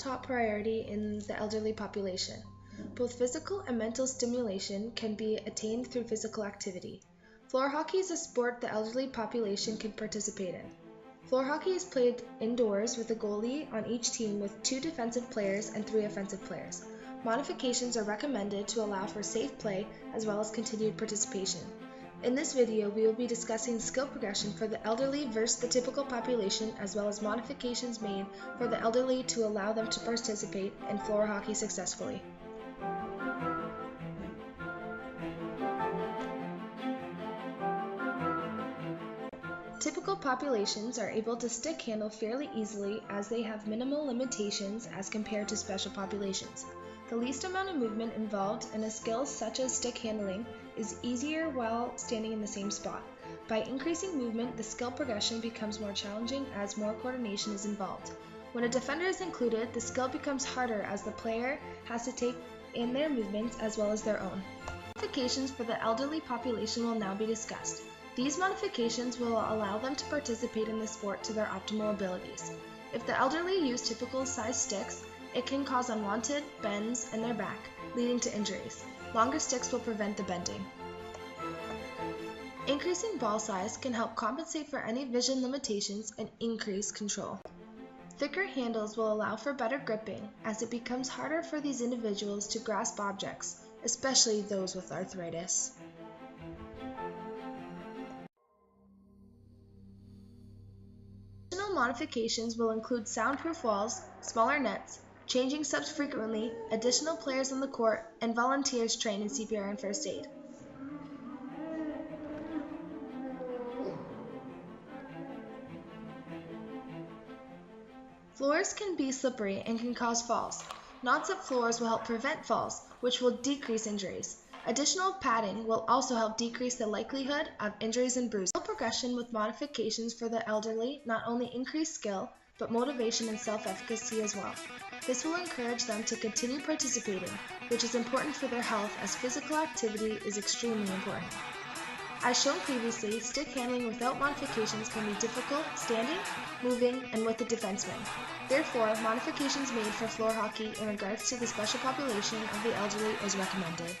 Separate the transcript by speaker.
Speaker 1: top priority in the elderly population. Both physical and mental stimulation can be attained through physical activity. Floor hockey is a sport the elderly population can participate in. Floor hockey is played indoors with a goalie on each team with 2 defensive players and 3 offensive players. Modifications are recommended to allow for safe play as well as continued participation. In this video, we will be discussing skill progression for the elderly versus the typical population, as well as modifications made for the elderly to allow them to participate in floor hockey successfully. Typical populations are able to stick handle fairly easily as they have minimal limitations as compared to special populations. The least amount of movement involved in a skill such as stick handling is easier while standing in the same spot. By increasing movement, the skill progression becomes more challenging as more coordination is involved. When a defender is included, the skill becomes harder as the player has to take in their movements as well as their own. Modifications for the elderly population will now be discussed. These modifications will allow them to participate in the sport to their optimal abilities. If the elderly use typical size sticks, it can cause unwanted bends in their back, leading to injuries. Longer sticks will prevent the bending. Increasing ball size can help compensate for any vision limitations and increase control. Thicker handles will allow for better gripping, as it becomes harder for these individuals to grasp objects, especially those with arthritis. Additional modifications will include soundproof walls, smaller nets, changing subs frequently, additional players on the court, and volunteers trained in CPR and first aid. Floors can be slippery and can cause falls. Knots-up floors will help prevent falls, which will decrease injuries. Additional padding will also help decrease the likelihood of injuries and bruises. Skill progression with modifications for the elderly not only increase skill, but motivation and self-efficacy as well. This will encourage them to continue participating, which is important for their health as physical activity is extremely important. As shown previously, stick handling without modifications can be difficult standing, moving, and with a defenseman. Therefore, modifications made for floor hockey in regards to the special population of the elderly is recommended.